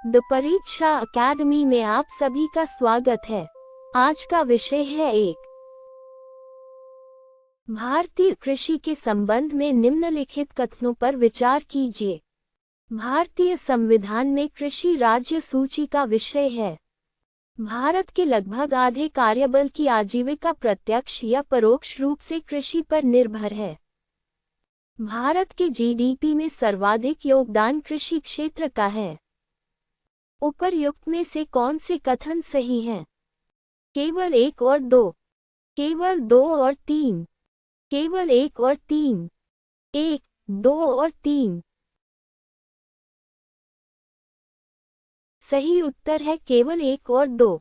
The परीक्षा academy में आप सभी का स्वागत है। आज का विषय है भारतीय कृषि के संबंध में निम्नलिखित कथनों पर विचार कीजिए। भारतीय संविधान में कृषि राज्य सूची का विषय है। भारत के लगभग आधे कार्यबल की आजीविका प्रत्यक्ष या परोक्ष रूप से कृषि पर निर्भर है। भारत के जीडीपी में सर्वाधिक योगदान कृषि क्षेत्र का है। उपर्युक्त में से कौन से कथन सही हैं? केवल 1 और 2, केवल 2 और 3, केवल 1 और 3, 1, 2 और 3। सही उत्तर है केवल 1 और 2।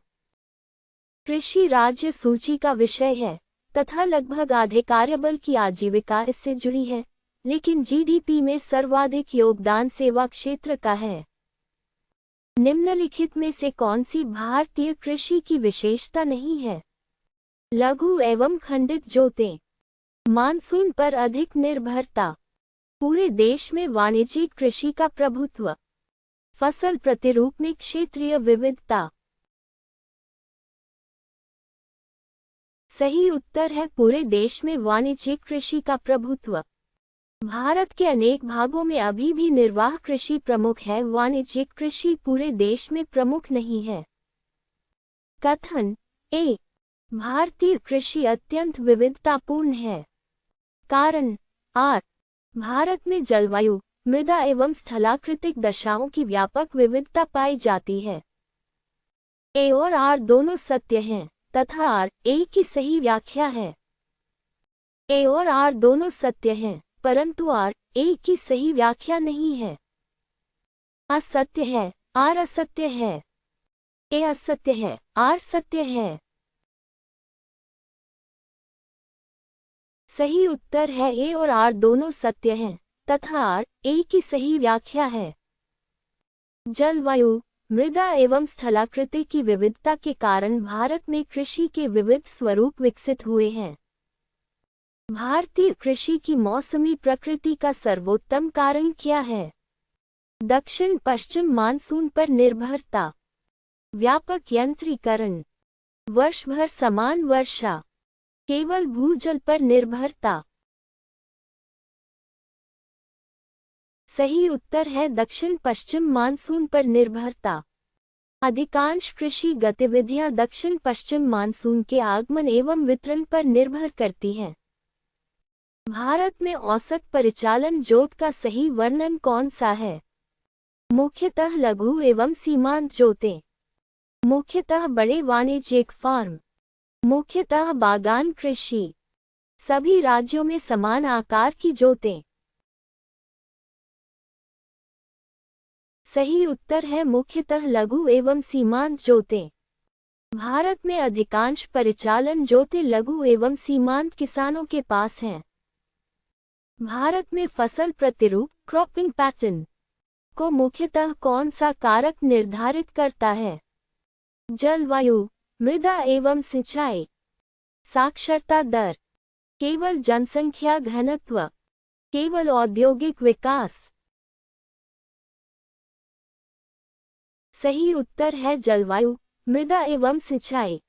कृषि राज्य सूची का विषय है तथा लगभग आधे कार्यबल की आजीविका इससे जुड़ी है, लेकिन जीडीपी में सर्वाधिक योगदान सेवा क्षेत्र का है। निम्नलिखित में से कौन सी भारतीय कृषि की विशेषता नहीं है? लघु एवं खंडित जोतें, मानसून पर अधिक निर्भरता, पूरे देश में वाणिज्यिक कृषि का प्रभुत्व, फसल प्रतिरूप में क्षेत्रीय विविधता। सही उत्तर है पूरे देश में वाणिज्यिक कृषि का प्रभुत्व। भारत के अनेक भागों में अभी भी निर्वाह कृषि प्रमुख है, वाणिज्यिक कृषि पूरे देश में प्रमुख नहीं है। कथन ए, भारतीय कृषि अत्यंत विविधतापूर्ण है। कारण आर, भारत में जलवायु, मृदा एवं स्थलाकृतिक दशाओं की व्यापक विविधता पाई जाती है। ए और आर दोनों सत्य हैं तथा आर ए की सही व्याख्या है। ए और आर दोनों सत्य हैं परंतु आर ए की सही व्याख्या नहीं है। असत्य है, आर असत्य है। ए असत्य है, आर सत्य है। सही उत्तर है ए और आर दोनों सत्य हैं तथा आर ए की सही व्याख्या है। जलवायु, मृदा एवं स्थलाकृति की विविधता के कारण भारत में कृषि के विविध स्वरूप विकसित हुए हैं। भारतीय कृषि की मौसमी प्रकृति का सर्वोत्तम कारण क्या है? दक्षिण पश्चिम मानसून पर निर्भरता, व्यापक यंत्रीकरण, वर्ष भर समान वर्षा, केवल भूजल पर निर्भरता। सही उत्तर है दक्षिण पश्चिम मानसून पर निर्भरता। अधिकांश कृषि गतिविधियां दक्षिण पश्चिम मानसून के आगमन एवं वितरण पर निर्भर करती हैं। भारत में औसत परिचालन जोत का सही वर्णन कौन सा है? मुख्यतः लघु एवं सीमांत जोतें, मुख्यतः बड़े वाणिज्यिक फार्म, मुख्यतः बागान कृषि, सभी राज्यों में समान आकार की जोतें। सही उत्तर है मुख्यतः लघु एवं सीमांत जोतें। भारत में अधिकांश परिचालन जोतें लघु एवं सीमांत किसानों के पास हैं। भारत में फसल प्रतिरूप क्रॉपिंग पैटर्न को मुख्यतः कौन सा कारक निर्धारित करता है? जलवायु, मृदा एवं सिंचाई, साक्षरता दर, केवल जनसंख्या घनत्व, केवल औद्योगिक विकास। सही उत्तर है जलवायु, मृदा एवं सिंचाई।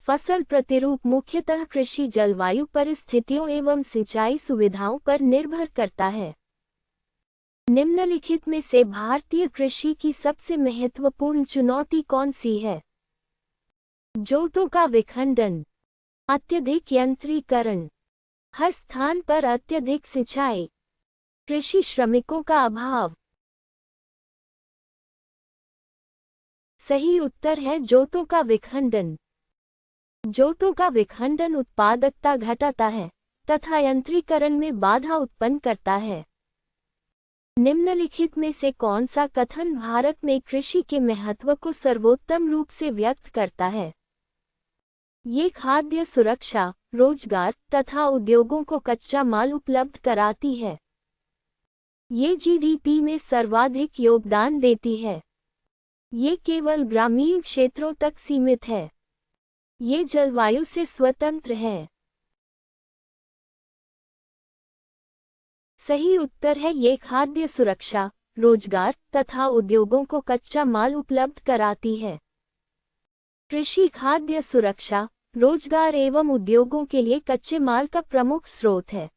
फसल प्रतिरूप मुख्यतः कृषि जलवायु परिस्थितियों एवं सिंचाई सुविधाओं पर निर्भर करता है। निम्नलिखित में से भारतीय कृषि की सबसे महत्वपूर्ण चुनौती कौन सी है? जोतों का विखंडन, अत्यधिक यंत्रीकरण, हर स्थान पर अत्यधिक सिंचाई, कृषि श्रमिकों का अभाव। सही उत्तर है जोतों का विखंडन। जोतों का विखंडन उत्पादकता घटाता है तथा यंत्रीकरण में बाधा उत्पन्न करता है। निम्नलिखित में से कौन सा कथन भारत में कृषि के महत्व को सर्वोत्तम रूप से व्यक्त करता है? ये खाद्य सुरक्षा, रोजगार तथा उद्योगों को कच्चा माल उपलब्ध कराती है। ये जीडीपी में सर्वाधिक योगदान देती है। ये केवल ग्रामीण क्षेत्रों तक सीमित है। ये जलवायु से स्वतंत्र है। सही उत्तर है ये खाद्य सुरक्षा, रोजगार तथा उद्योगों को कच्चा माल उपलब्ध कराती है। कृषि खाद्य सुरक्षा, रोजगार एवं उद्योगों के लिए कच्चे माल का प्रमुख स्रोत है।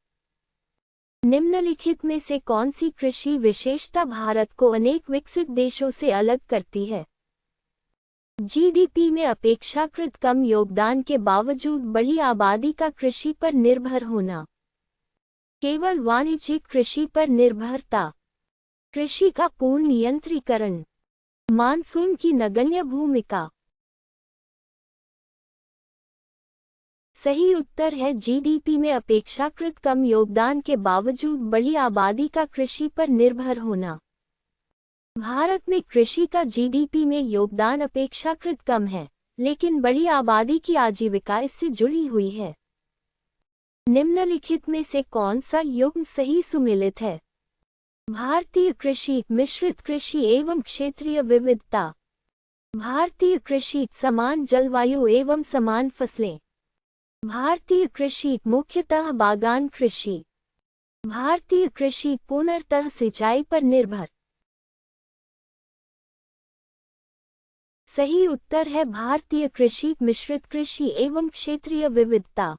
निम्नलिखित में से कौन सी कृषि विशेषता भारत को अनेक विकसित देशों से अलग करती है? जीडीपी में अपेक्षाकृत कम योगदान के बावजूद बड़ी आबादी का कृषि पर निर्भर होना। केवल वाणिज्यिक कृषि पर निर्भरता। कृषि का पूर्ण यंत्रीकरण। मानसून की नगण्य भूमिका। सही उत्तर है जीडीपी में अपेक्षाकृत कम योगदान के बावजूद बड़ी आबादी का कृषि पर निर्भर होना। भारत में कृषि का जीडीपी में योगदान अपेक्षाकृत कम है, लेकिन बड़ी आबादी की आजीविका इससे जुड़ी हुई है। निम्नलिखित में से कौन सा युग्म सही सुमेलित है? भारतीय कृषि, मिश्रित कृषि एवं क्षेत्रीय विविधता। भारतीय कृषि, समान जलवायु एवं समान फसलें। भारतीय कृषि, मुख्यतः बागान कृषि। भारतीय कृषि, पूर्णतः सिंचाई पर निर्भर। सही उत्तर है भारतीय कृषि, मिश्रित कृषि एवं क्षेत्रीय विविधता।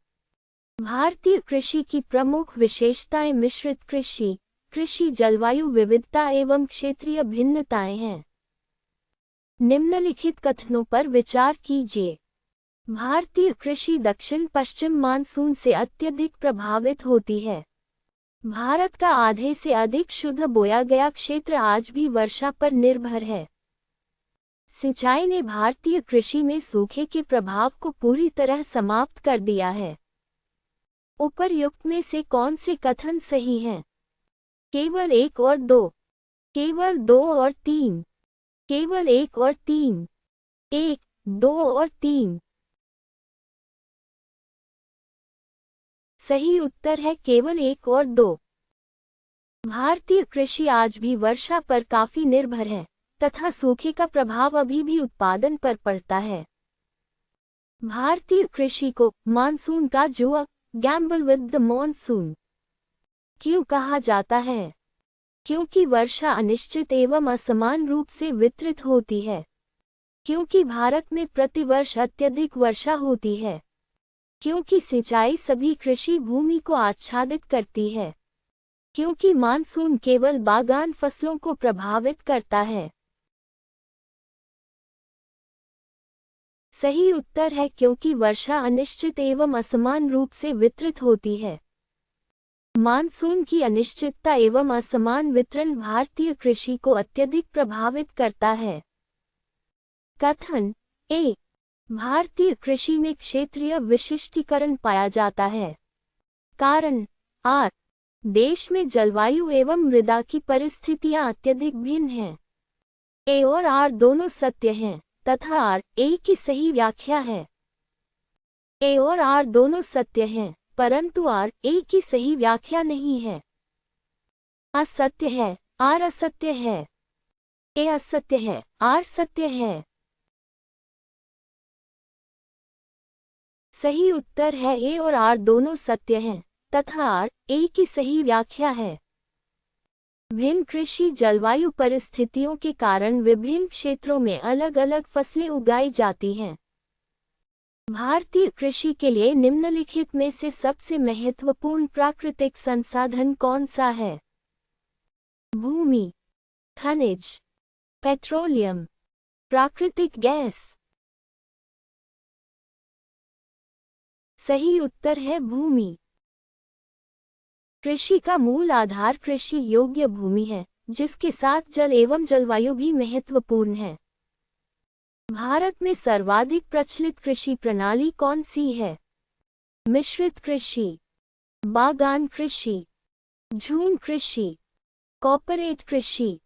भारतीय कृषि की प्रमुख विशेषताएं मिश्रित कृषि, कृषि जलवायु विविधता एवं क्षेत्रीय भिन्नताएं हैं। निम्नलिखित कथनों पर विचार कीजिए। भारतीय कृषि दक्षिण पश्चिम मानसून से अत्यधिक प्रभावित होती है। भारत का आधे से अधिक शुद्ध बोया गया क्षेत्र आज भी वर्षा पर निर्भर है। सिंचाई ने भारतीय कृषि में सूखे के प्रभाव को पूरी तरह समाप्त कर दिया है। उपर्युक्त में से कौन से कथन सही हैं? केवल 1 और 2, केवल 2 और 3, केवल 1 और 3, 1, 2 और 3। सही उत्तर है केवल 1 और 2। भारतीय कृषि आज भी वर्षा पर काफी निर्भर है तथा सूखे का प्रभाव अभी भी उत्पादन पर पड़ता है। भारतीय कृषि को मानसून का जुआ, गैम्बल विद द मॉनसून क्यों कहा जाता है? क्योंकि वर्षा अनिश्चित एवं असमान रूप से वितरित होती है। क्योंकि भारत में प्रतिवर्ष अत्यधिक वर्षा होती है। क्योंकि सिंचाई सभी कृषि भूमि को आच्छादित करती है। क्योंकि मानसून केवल बागान फसलों को प्रभावित करता है। सही उत्तर है क्योंकि वर्षा अनिश्चित एवं असमान रूप से वितरित होती है। मानसून की अनिश्चितता एवं असमान वितरण भारतीय कृषि को अत्यधिक प्रभावित करता है। कथन ए, भारतीय कृषि में क्षेत्रीय विशिष्टीकरण पाया जाता है। कारण आर, देश में जलवायु एवं मृदा की परिस्थितियां अत्यधिक भिन्न हैं। ए और आर दोनों सत्य हैं तथा आर ए की सही व्याख्या है। ए और आर दोनों सत्य हैं, परंतु आर ए की सही व्याख्या नहीं है। असत्य है, आर असत्य है। ए असत्य है, आर सत्य है। सही उत्तर है ए और आर दोनों सत्य हैं तथा आर ए की सही व्याख्या है। भिन्न कृषि जलवायु परिस्थितियों के कारण विभिन्न क्षेत्रों में अलग अलग फसलें उगाई जाती हैं। भारतीय कृषि के लिए निम्नलिखित में से सबसे महत्वपूर्ण प्राकृतिक संसाधन कौन सा है? भूमि, खनिज, पेट्रोलियम, प्राकृतिक गैस। सही उत्तर है भूमि। कृषि का मूल आधार कृषि योग्य भूमि है, जिसके साथ जल एवं जलवायु भी महत्वपूर्ण है। भारत में सर्वाधिक प्रचलित कृषि प्रणाली कौन सी है? मिश्रित कृषि, बागान कृषि, झूम कृषि, कॉर्पोरेट कृषि।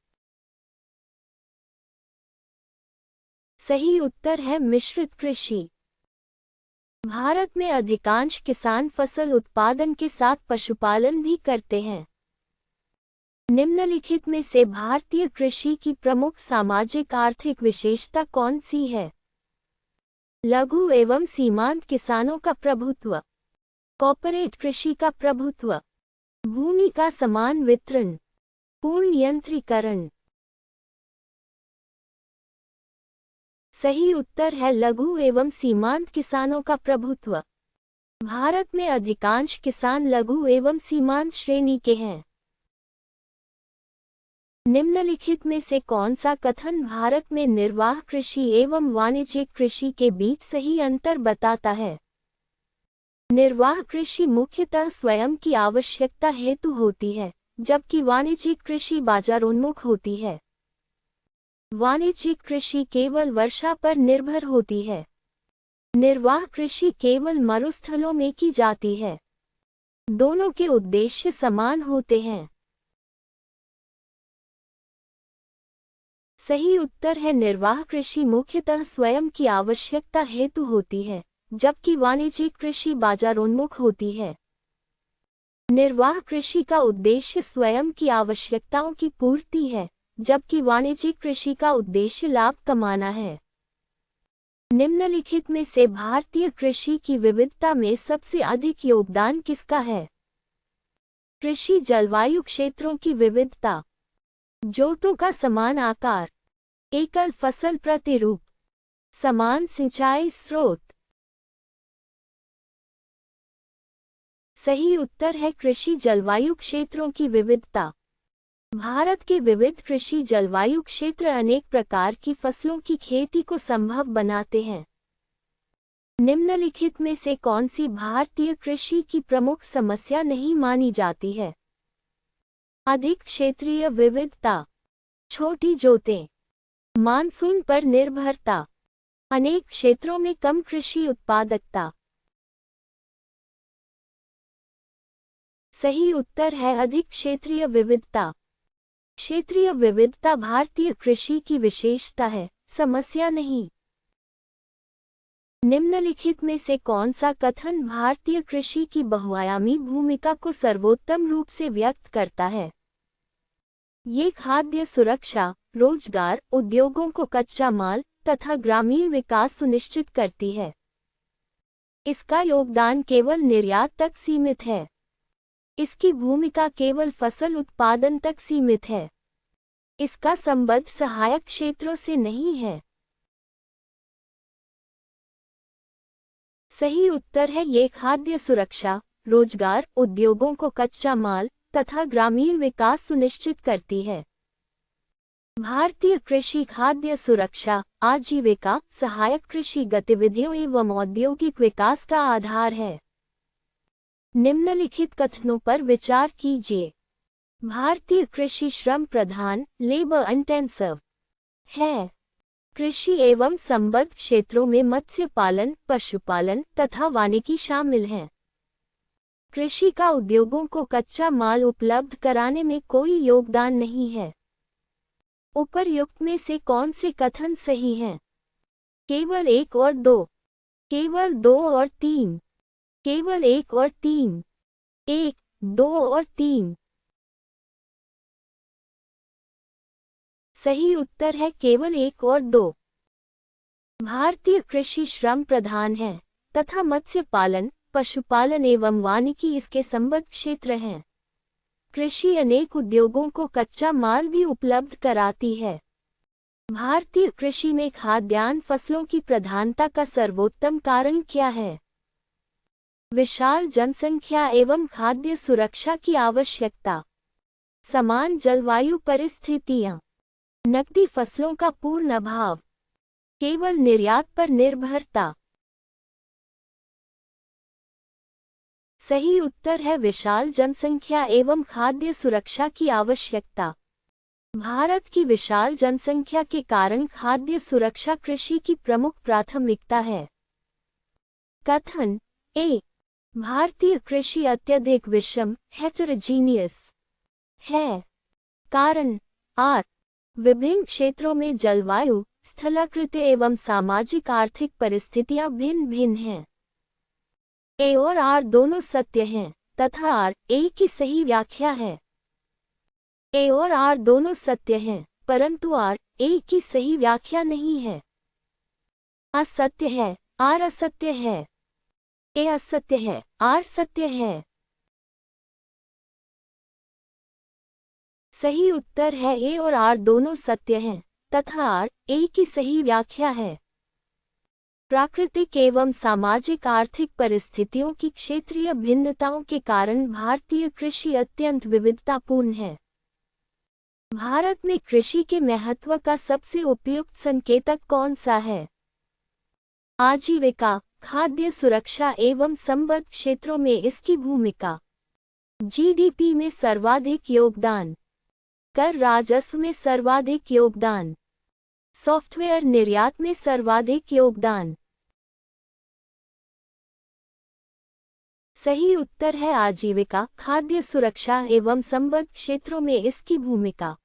सही उत्तर है मिश्रित कृषि। भारत में अधिकांश किसान फसल उत्पादन के साथ पशुपालन भी करते हैं। निम्नलिखित में से भारतीय कृषि की प्रमुख सामाजिक आर्थिक विशेषता कौन सी है? लघु एवं सीमांत किसानों का प्रभुत्व, कॉर्पोरेट कृषि का प्रभुत्व, भूमि का समान वितरण। पूर्ण यंत्रीकरण। सही उत्तर है लघु एवं सीमांत किसानों का प्रभुत्व। भारत में अधिकांश किसान लघु एवं सीमांत श्रेणी के हैं। निम्नलिखित में से कौन सा कथन भारत में निर्वाह कृषि एवं वाणिज्यिक कृषि के बीच सही अंतर बताता है? निर्वाह कृषि मुख्यतः स्वयं की आवश्यकता हेतु होती है, जबकि वाणिज्यिक कृषि बाजारोन्मुख होती है। वाणिज्यिक कृषि केवल वर्षा पर निर्भर होती है। निर्वाह कृषि केवल मरुस्थलों में की जाती है। दोनों के उद्देश्य समान होते हैं। सही उत्तर है निर्वाह कृषि मुख्यतः स्वयं की आवश्यकता हेतु होती है, जबकि वाणिज्यिक कृषि बाजारोन्मुख होती है। निर्वाह कृषि का उद्देश्य स्वयं की आवश्यकताओं की पूर्ति है, जबकि वाणिज्यिक कृषि का उद्देश्य लाभ कमाना है। निम्नलिखित में से भारतीय कृषि की विविधता में सबसे अधिक योगदान किसका है? कृषि जलवायु क्षेत्रों की विविधता, जोतों का समान आकार, एकल फसल प्रतिरूप, समान सिंचाई स्रोत। सही उत्तर है कृषि जलवायु क्षेत्रों की विविधता। भारत के विविध कृषि जलवायु क्षेत्र अनेक प्रकार की फसलों की खेती को संभव बनाते हैं। निम्नलिखित में से कौन सी भारतीय कृषि की प्रमुख समस्या नहीं मानी जाती है? अधिक क्षेत्रीय विविधता, छोटी जोतें, मानसून पर निर्भरता, अनेक क्षेत्रों में कम कृषि उत्पादकता। सही उत्तर है अधिक क्षेत्रीय विविधता। क्षेत्रीय विविधता भारतीय कृषि की विशेषता है, समस्या नहीं। निम्नलिखित में से कौन सा कथन भारतीय कृषि की बहुआयामी भूमिका को सर्वोत्तम रूप से व्यक्त करता है? ये खाद्य सुरक्षा, रोजगार, उद्योगों को कच्चा माल तथा ग्रामीण विकास सुनिश्चित करती है। इसका योगदान केवल निर्यात तक सीमित है। इसकी भूमिका केवल फसल उत्पादन तक सीमित है। इसका संबंध सहायक क्षेत्रों से नहीं है। सही उत्तर है ये खाद्य सुरक्षा, रोजगार, उद्योगों को कच्चा माल तथा ग्रामीण विकास सुनिश्चित करती है। भारतीय कृषि खाद्य सुरक्षा, आजीविका, सहायक कृषि गतिविधियों एवं औद्योगिक विकास का आधार है। निम्नलिखित कथनों पर विचार कीजिए। भारतीय कृषि श्रम प्रधान, लेबर इंटेंसिव है। कृषि एवं संबद्ध क्षेत्रों में मत्स्य पालन, पशुपालन तथा वानिकी शामिल हैं। कृषि का उद्योगों को कच्चा माल उपलब्ध कराने में कोई योगदान नहीं है। उपर्युक्त में से कौन से कथन सही हैं? केवल 1 और 2, केवल 2 और 3, केवल 1 और 3, 1, 2 और 3। सही उत्तर है केवल 1 और 2। भारतीय कृषि श्रम प्रधान है तथा मत्स्य पालन, पशुपालन एवं वानिकी इसके संबद्ध क्षेत्र हैं। कृषि अनेक उद्योगों को कच्चा माल भी उपलब्ध कराती है। भारतीय कृषि में खाद्यान्न फसलों की प्रधानता का सर्वोत्तम कारण क्या है? विशाल जनसंख्या एवं खाद्य सुरक्षा की आवश्यकता, समान जलवायु परिस्थितियां, नकदी फसलों का पूर्ण अभाव, केवल निर्यात पर निर्भरता। सही उत्तर है विशाल जनसंख्या एवं खाद्य सुरक्षा की आवश्यकता। भारत की विशाल जनसंख्या के कारण खाद्य सुरक्षा कृषि की प्रमुख प्राथमिकता है। कथन ए, भारतीय कृषि अत्यधिक विषम, हेटेरोजीनियस है। कारण आर, विभिन्न क्षेत्रों में जलवायु, स्थलाकृति एवं सामाजिक आर्थिक परिस्थितियां भिन्न भिन्न हैं। ए और आर दोनों सत्य हैं तथा आर ए की सही व्याख्या है। ए और आर दोनों सत्य हैं, परंतु आर ए की सही व्याख्या नहीं है। असत्य है, आर असत्य है। ए असत्य है, आर सत्य है। सही उत्तर है ए और आर दोनों सत्य हैं तथा आर ए की सही व्याख्या है। प्राकृतिक एवं सामाजिक आर्थिक परिस्थितियों की क्षेत्रीय भिन्नताओं के कारण भारतीय कृषि अत्यंत विविधतापूर्ण है। भारत में कृषि के महत्व का सबसे उपयुक्त संकेतक कौन सा है? आजीविका, खाद्य सुरक्षा एवं संबद्ध क्षेत्रों में इसकी भूमिका, जीडीपी में सर्वाधिक योगदान, कर राजस्व में सर्वाधिक योगदान, सॉफ्टवेयर निर्यात में सर्वाधिक योगदान। सही उत्तर है आजीविका, खाद्य सुरक्षा एवं संबद्ध क्षेत्रों में इसकी भूमिका।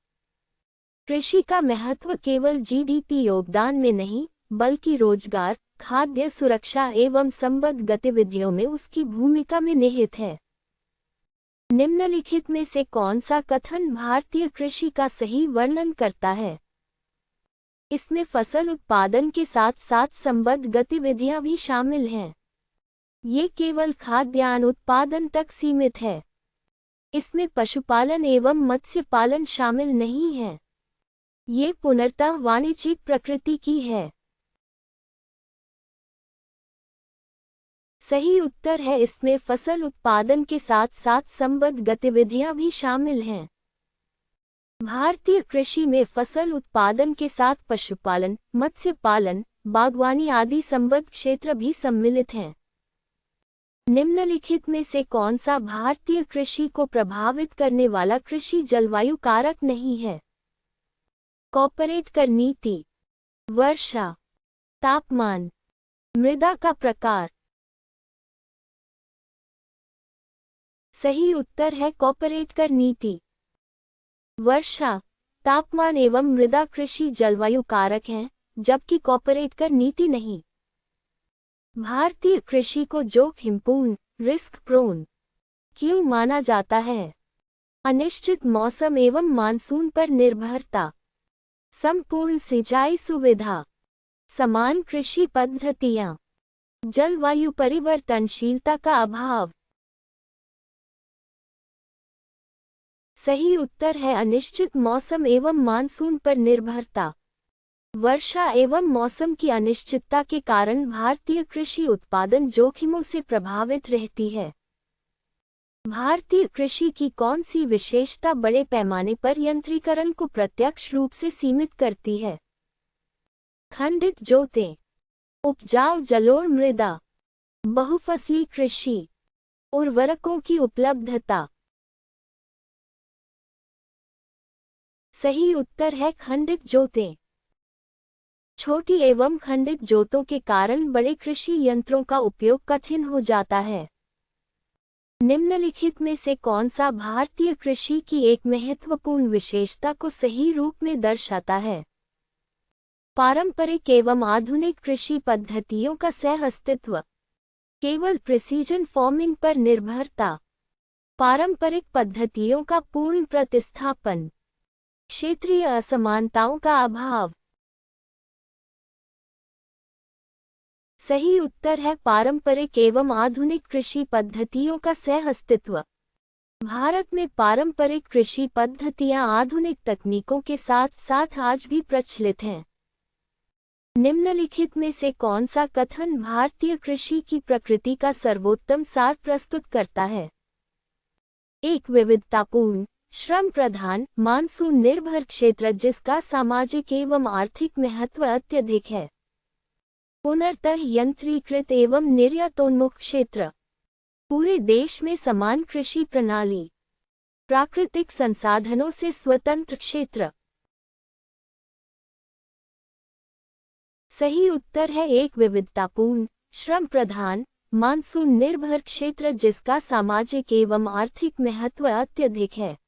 कृषि का महत्व केवल जीडीपी योगदान में नहीं, बल्कि रोजगार, खाद्य सुरक्षा एवं संबद्ध गतिविधियों में उसकी भूमिका में निहित है। निम्नलिखित में से कौन सा कथन भारतीय कृषि का सही वर्णन करता है? इसमें फसल उत्पादन के साथ साथ संबद्ध गतिविधियां भी शामिल हैं। ये केवल खाद्यान्न उत्पादन तक सीमित है। इसमें पशुपालन एवं मत्स्य पालन शामिल नहीं है। ये पूर्णतः वाणिज्यिक प्रकृति की है। सही उत्तर है इसमें फसल उत्पादन के साथ साथ संबद्ध गतिविधियां भी शामिल हैं। भारतीय कृषि में फसल उत्पादन के साथ पशुपालन, मत्स्य पालन, बागवानी आदि संबद्ध क्षेत्र भी सम्मिलित हैं। निम्नलिखित में से कौन सा भारतीय कृषि को प्रभावित करने वाला कृषि जलवायु कारक नहीं है? कॉर्पोरेट कर नीति, वर्षा, तापमान, मृदा का प्रकार। सही उत्तर है कॉर्पोरेट कर नीति। वर्षा, तापमान एवं मृदा कृषि जलवायु कारक हैं, जबकि कॉर्पोरेट कर नीति नहीं। भारतीय कृषि को जोखिमपूर्ण, रिस्क प्रोन क्यों माना जाता है? अनिश्चित मौसम एवं मानसून पर निर्भरता, संपूर्ण सिंचाई सुविधा, समान कृषि पद्धतियां, जलवायु परिवर्तनशीलता का अभाव। सही उत्तर है अनिश्चित मौसम एवं मानसून पर निर्भरता। वर्षा एवं मौसम की अनिश्चितता के कारण भारतीय कृषि उत्पादन जोखिमों से प्रभावित रहती है। भारतीय कृषि की कौन सी विशेषता बड़े पैमाने पर यंत्रीकरण को प्रत्यक्ष रूप से सीमित करती है? खंडित जोतें, उपजाऊ जलोढ़ मृदा, बहुफसली कृषि, उर्वरकों की उपलब्धता। सही उत्तर है खंडित जोतें। छोटी एवं खंडित जोतों के कारण बड़े कृषि यंत्रों का उपयोग कठिन हो जाता है। निम्नलिखित में से कौन सा भारतीय कृषि की एक महत्वपूर्ण विशेषता को सही रूप में दर्शाता है? पारंपरिक एवं आधुनिक कृषि पद्धतियों का सह-अस्तित्व, केवल प्रिसीजन फार्मिंग पर निर्भरता, पारंपरिक पद्धतियों का पूर्ण प्रतिस्थापन, क्षेत्रीय असमानताओं का अभाव। सही उत्तर है पारंपरिक एवं आधुनिक कृषि पद्धतियों का सह-अस्तित्व। भारत में पारंपरिक कृषि पद्धतियां आधुनिक तकनीकों के साथ साथ आज भी प्रचलित हैं। निम्नलिखित में से कौन सा कथन भारतीय कृषि की प्रकृति का सर्वोत्तम सार प्रस्तुत करता है? एक विविधतापूर्ण, श्रम प्रधान, मानसून निर्भर क्षेत्र जिसका सामाजिक एवं आर्थिक महत्व अत्यधिक है। पुनर्तः यंत्रीकृत एवं निर्यातोन्मुख क्षेत्र, पूरे देश में समान कृषि प्रणाली, प्राकृतिक संसाधनों से स्वतंत्र क्षेत्र। सही उत्तर है एक विविधतापूर्ण, श्रम प्रधान, मानसून निर्भर क्षेत्र जिसका सामाजिक एवं आर्थिक महत्व अत्यधिक है।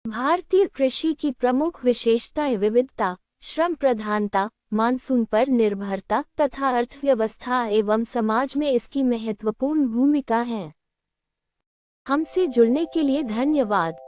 भारतीय कृषि की प्रमुख विशेषताएं विविधता, श्रम प्रधानता, मानसून पर निर्भरता तथा अर्थव्यवस्था एवं समाज में इसकी महत्वपूर्ण भूमिका है। हमसे जुड़ने के लिए धन्यवाद।